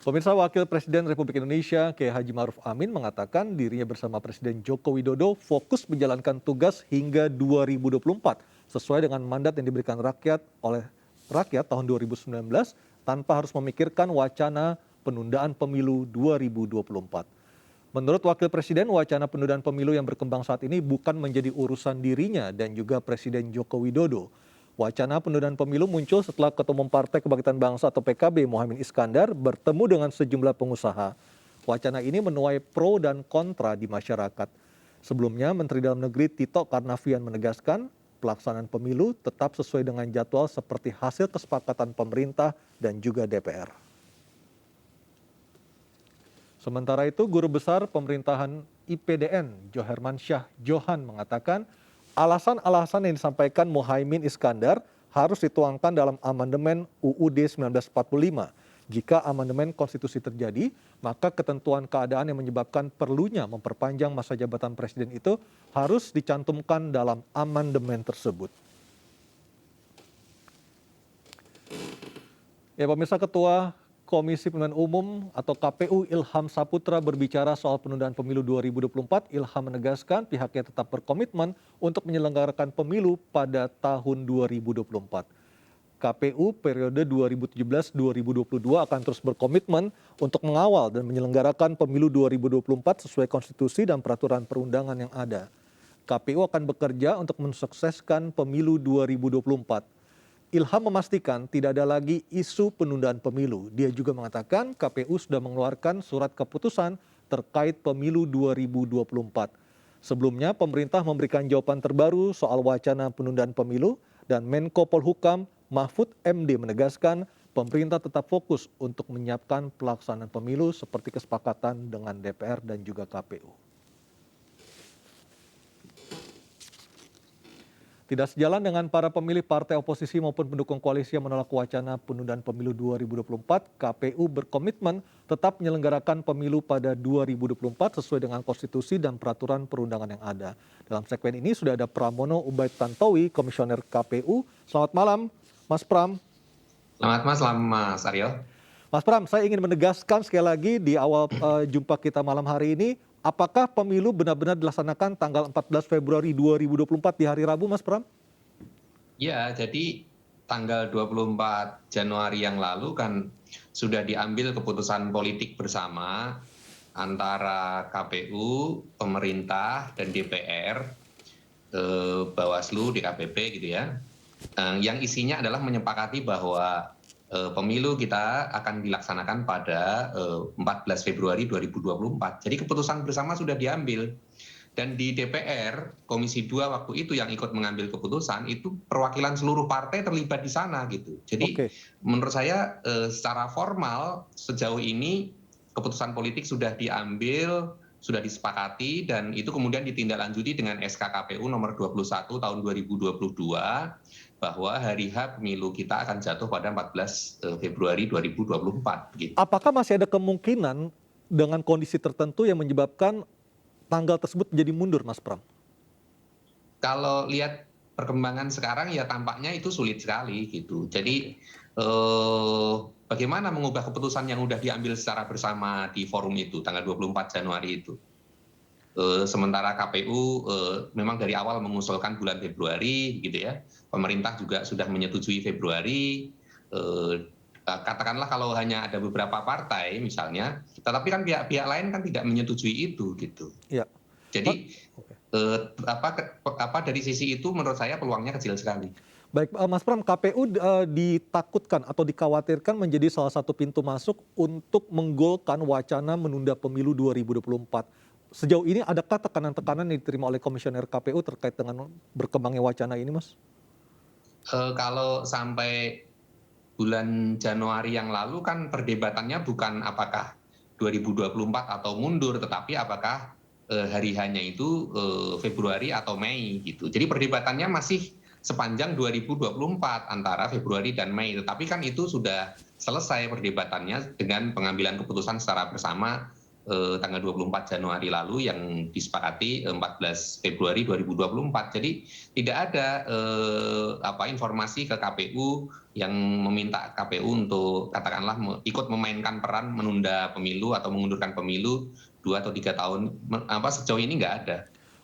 Pemirsa, Wakil Presiden Republik Indonesia Kiai Haji Ma'ruf Amin mengatakan dirinya bersama Presiden Joko Widodo fokus menjalankan tugas hingga 2024 sesuai dengan mandat yang diberikan rakyat oleh rakyat tahun 2019 tanpa harus memikirkan wacana penundaan pemilu 2024. Menurut Wakil Presiden, wacana penundaan pemilu yang berkembang saat ini bukan menjadi urusan dirinya dan juga Presiden Joko Widodo. Wacana penundaan pemilu muncul setelah Ketua Umum Partai Kebangkitan Bangsa atau PKB Muhaimin Iskandar bertemu dengan sejumlah pengusaha. Wacana ini menuai pro dan kontra di masyarakat. Sebelumnya, Menteri Dalam Negeri Tito Karnavian menegaskan pelaksanaan pemilu tetap sesuai dengan jadwal seperti hasil kesepakatan pemerintah dan juga DPR. Sementara itu, Guru Besar Pemerintahan IPDN Johermansyah Johan mengatakan alasan-alasan yang disampaikan Muhaimin Iskandar harus dituangkan dalam amandemen UUD 1945. Jika amandemen konstitusi terjadi, maka ketentuan keadaan yang menyebabkan perlunya memperpanjang masa jabatan presiden itu harus dicantumkan dalam amandemen tersebut. Ya, pemirsa, Ketua Komisi Pemilihan Umum atau KPU Ilham Saputra berbicara soal penundaan pemilu 2024. Ilham menegaskan pihaknya tetap berkomitmen untuk menyelenggarakan pemilu pada tahun 2024. KPU periode 2017-2022 akan terus berkomitmen untuk mengawal dan menyelenggarakan pemilu 2024 sesuai konstitusi dan peraturan perundangan yang ada. KPU akan bekerja untuk mensukseskan pemilu 2024. Ilham memastikan tidak ada lagi isu penundaan pemilu. Dia juga mengatakan KPU sudah mengeluarkan surat keputusan terkait pemilu 2024. Sebelumnya, pemerintah memberikan jawaban terbaru soal wacana penundaan pemilu dan Menko Polhukam Mahfud MD menegaskan pemerintah tetap fokus untuk menyiapkan pelaksanaan pemilu seperti kesepakatan dengan DPR dan juga KPU. Tidak sejalan dengan para pemilih partai oposisi maupun pendukung koalisi yang menolak wacana penundaan pemilu 2024, KPU berkomitmen tetap menyelenggarakan pemilu pada 2024 sesuai dengan konstitusi dan peraturan perundangan yang ada. Dalam segmen ini sudah ada Pramono Ubaid Tantowi, Komisioner KPU. Selamat malam, Mas Pram. Selamat malam, Mas Aryo. Mas Pram, saya ingin menegaskan sekali lagi di awal jumpa kita malam hari ini, apakah pemilu benar-benar dilaksanakan tanggal 14 Februari 2024 di hari Rabu, Mas Pram? Ya, jadi tanggal 24 Januari yang lalu kan sudah diambil keputusan politik bersama antara KPU, pemerintah, dan DPR, Bawaslu, DKPP gitu ya. Yang isinya adalah menyepakati bahwa pemilu kita akan dilaksanakan pada 14 Februari 2024. Jadi keputusan bersama sudah diambil. Dan di DPR, Komisi 2 waktu itu yang ikut mengambil keputusan, itu perwakilan seluruh partai terlibat di sana gitu. Jadi menurut saya secara formal sejauh ini keputusan politik sudah diambil, sudah disepakati, dan itu kemudian ditindaklanjuti dengan SK KPU nomor 21 tahun 2022, bahwa hari H pemilu kita akan jatuh pada 14 Februari 2024. Gitu. Apakah masih ada kemungkinan dengan kondisi tertentu yang menyebabkan tanggal tersebut menjadi mundur, Mas Pram? Kalau lihat perkembangan sekarang ya tampaknya itu sulit sekali gitu. Jadi bagaimana mengubah keputusan yang sudah diambil secara bersama di forum itu tanggal 24 Januari itu. Sementara KPU memang dari awal mengusulkan bulan Februari gitu ya. Pemerintah juga sudah menyetujui Februari. Katakanlah kalau hanya ada beberapa partai misalnya, tetapi kan pihak-pihak lain kan tidak menyetujui itu gitu. Ya. Jadi dari sisi itu menurut saya peluangnya kecil sekali. Baik, Mas Pram, KPU ditakutkan atau dikhawatirkan menjadi salah satu pintu masuk untuk menggolkan wacana menunda pemilu 2024. Sejauh ini adakah tekanan-tekanan yang diterima oleh Komisioner KPU terkait dengan berkembangnya wacana ini, Mas? Kalau sampai bulan Januari yang lalu kan perdebatannya bukan apakah 2024 atau mundur, tetapi apakah hari hanya itu Februari atau Mei gitu. Jadi perdebatannya masih sepanjang 2024 antara Februari dan Mei. Tetapi kan itu sudah selesai perdebatannya dengan pengambilan keputusan secara bersama tanggal 24 Januari lalu yang disepakati 14 Februari 2024. Jadi tidak ada informasi ke KPU yang meminta KPU untuk katakanlah ikut memainkan peran menunda pemilu atau mengundurkan pemilu 2 atau 3 tahun. Sejauh ini nggak ada.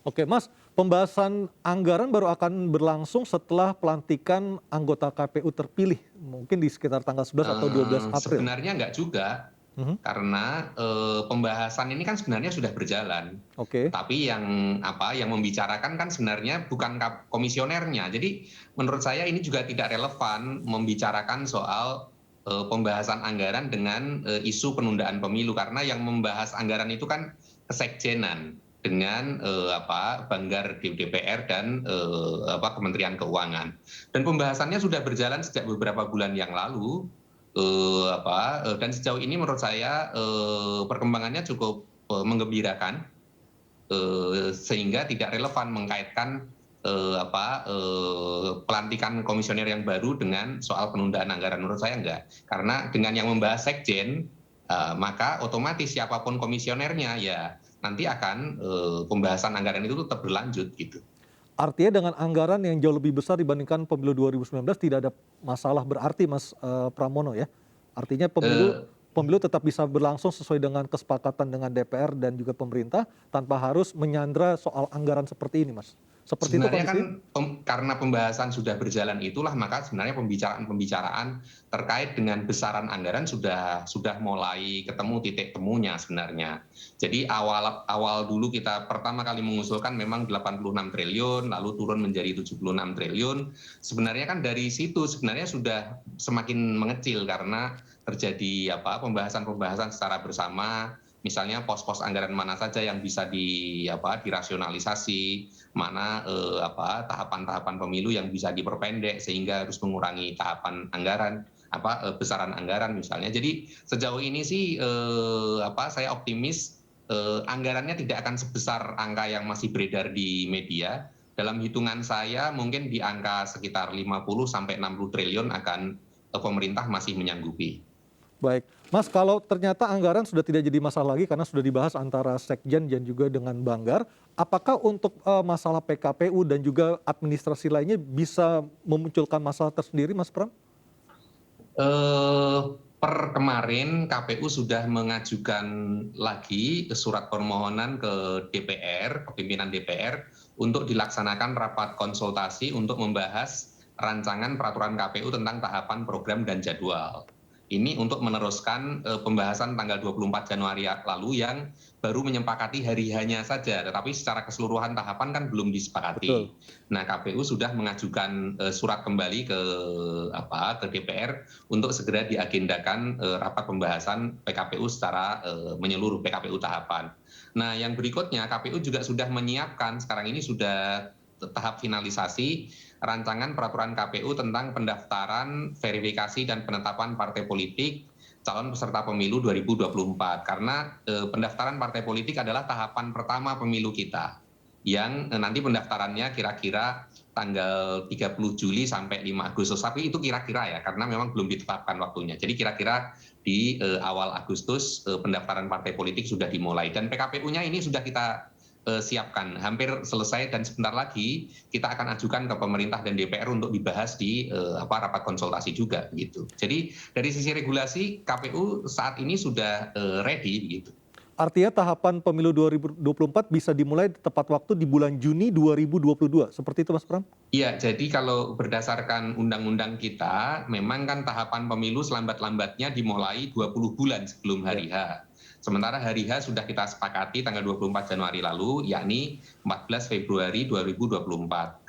Oke, Mas, pembahasan anggaran baru akan berlangsung setelah pelantikan anggota KPU terpilih, mungkin di sekitar tanggal 11 atau 12 April. Sebenarnya nggak juga, karena pembahasan ini kan sebenarnya sudah berjalan. Oke. Tapi yang membicarakan kan sebenarnya bukan komisionernya. Jadi menurut saya ini juga tidak relevan membicarakan soal pembahasan anggaran dengan isu penundaan pemilu, karena yang membahas anggaran itu kan kesekjenan dengan Banggar di DPR dan Kementerian Keuangan. Dan pembahasannya sudah berjalan sejak beberapa bulan yang lalu. Dan sejauh ini menurut saya perkembangannya cukup menggembirakan, sehingga tidak relevan mengkaitkan pelantikan komisioner yang baru dengan soal penundaan anggaran. Menurut saya enggak, karena dengan yang membahas sekjen, maka otomatis siapapun komisionernya ya nanti akan pembahasan anggaran itu tetap berlanjut gitu. Artinya dengan anggaran yang jauh lebih besar dibandingkan pemilu 2019 tidak ada masalah berarti, Mas Pramono ya? Artinya pemilu tetap bisa berlangsung sesuai dengan kesepakatan dengan DPR dan juga pemerintah tanpa harus menyandra soal anggaran seperti ini, Mas. Seperti sebenarnya itu kan karena pembahasan sudah berjalan itulah, maka sebenarnya pembicaraan terkait dengan besaran anggaran sudah mulai ketemu titik temunya sebenarnya. Jadi awal dulu kita pertama kali mengusulkan memang 86 triliun, lalu turun menjadi 76 triliun. Sebenarnya kan dari situ sebenarnya sudah semakin mengecil karena terjadi pembahasan secara bersama. Misalnya pos-pos anggaran mana saja yang bisa dirasionalisasi, mana tahapan-tahapan pemilu yang bisa diperpendek sehingga harus mengurangi tahapan anggaran, besaran anggaran misalnya. Jadi sejauh ini sih saya optimis anggarannya tidak akan sebesar angka yang masih beredar di media. Dalam hitungan saya mungkin di angka sekitar 50 sampai 60 triliun akan pemerintah masih menyanggupi. Baik, Mas, kalau ternyata anggaran sudah tidak jadi masalah lagi karena sudah dibahas antara Sekjen dan juga dengan Banggar, apakah untuk masalah PKPU dan juga administrasi lainnya bisa memunculkan masalah tersendiri, Mas Pram? Per kemarin KPU sudah mengajukan lagi surat permohonan ke DPR, ke pimpinan DPR, untuk dilaksanakan rapat konsultasi untuk membahas rancangan peraturan KPU tentang tahapan program dan jadwal. Ini untuk meneruskan pembahasan tanggal 24 Januari lalu yang baru menyepakati hari hanya saja, tetapi secara keseluruhan tahapan kan belum disepakati. Betul. Nah, KPU sudah mengajukan surat kembali ke DPR untuk segera diagendakan rapat pembahasan PKPU secara menyeluruh, PKPU tahapan. Nah, yang berikutnya KPU juga sudah menyiapkan, sekarang ini sudah tahap finalisasi rancangan peraturan KPU tentang pendaftaran, verifikasi, dan penetapan partai politik calon peserta pemilu 2024. Karena pendaftaran partai politik adalah tahapan pertama pemilu kita, yang nanti pendaftarannya kira-kira tanggal 30 Juli sampai 5 Agustus. Tapi itu kira-kira ya, karena memang belum ditetapkan waktunya. Jadi kira-kira di awal Agustus pendaftaran partai politik sudah dimulai. Dan PKPU-nya ini sudah kita siapkan, hampir selesai, dan sebentar lagi kita akan ajukan ke pemerintah dan DPR untuk dibahas di rapat konsultasi juga gitu. Jadi dari sisi regulasi KPU saat ini sudah ready gitu. Artinya tahapan pemilu 2024 bisa dimulai tepat waktu di bulan Juni 2022, seperti itu, Mas Pram? Iya, jadi kalau berdasarkan undang-undang kita, memang kan tahapan pemilu selambat-lambatnya dimulai 20 bulan sebelum hari H. Sementara hari H sudah kita sepakati tanggal 24 Januari lalu, yakni 14 Februari 2024.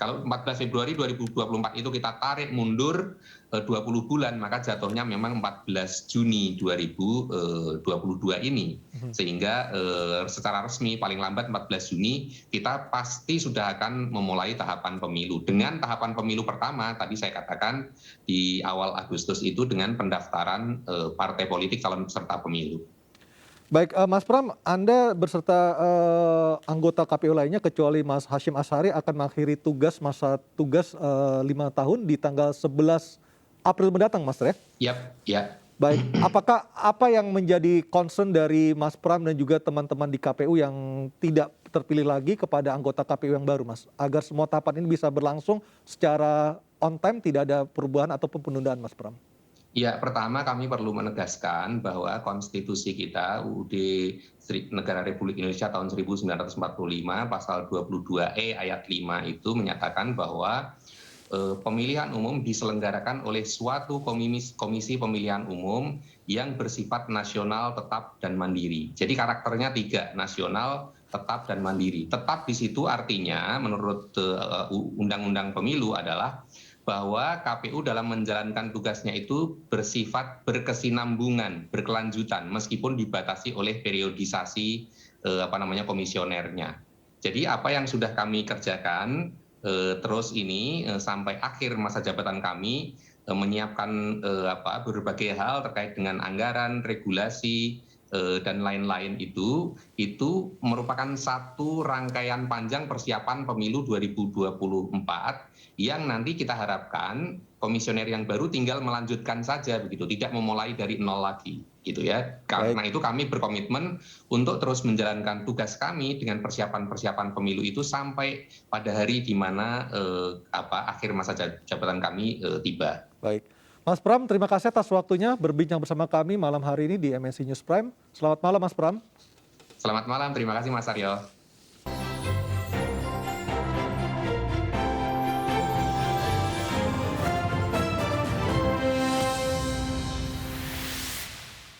Kalau 14 Februari 2024 itu kita tarik mundur 20 bulan, maka jatuhnya memang 14 Juni 2022 ini. Sehingga secara resmi paling lambat 14 Juni kita pasti sudah akan memulai tahapan pemilu. Dengan tahapan pemilu pertama, tadi saya katakan di awal Agustus itu dengan pendaftaran partai politik calon peserta pemilu. Baik, Mas Pram, Anda beserta anggota KPU lainnya kecuali Mas Hashim Ashari akan mengakhiri masa tugas 5 tahun di tanggal 11 April mendatang, Mas, ya? Ya. Baik, apakah apa yang menjadi concern dari Mas Pram dan juga teman-teman di KPU yang tidak terpilih lagi kepada anggota KPU yang baru, Mas? Agar semua tahapan ini bisa berlangsung secara on time, tidak ada perubahan ataupun penundaan, Mas Pram. Ya, pertama kami perlu menegaskan bahwa konstitusi kita UUD Negara Republik Indonesia tahun 1945 pasal 22E ayat 5 itu menyatakan bahwa pemilihan umum diselenggarakan oleh suatu komisi pemilihan umum yang bersifat nasional, tetap, dan mandiri. Jadi karakternya tiga, nasional, tetap, dan mandiri. Tetap di situ artinya menurut Undang-Undang Pemilu adalah bahwa KPU dalam menjalankan tugasnya itu bersifat berkesinambungan, berkelanjutan, meskipun dibatasi oleh periodisasi komisionernya. Jadi apa yang sudah kami kerjakan terus ini sampai akhir masa jabatan kami menyiapkan berbagai hal terkait dengan anggaran, regulasi, dan lain-lain itu merupakan satu rangkaian panjang persiapan pemilu 2024 yang nanti kita harapkan komisioner yang baru tinggal melanjutkan saja begitu, tidak memulai dari nol lagi gitu ya. Karena itu kami berkomitmen untuk terus menjalankan tugas kami dengan persiapan-persiapan pemilu itu sampai pada hari di mana akhir masa jabatan kami tiba. Baik. Mas Pram, terima kasih atas waktunya berbincang bersama kami malam hari ini di MNC News Prime. Selamat malam, Mas Pram. Selamat malam, terima kasih Mas Aryo.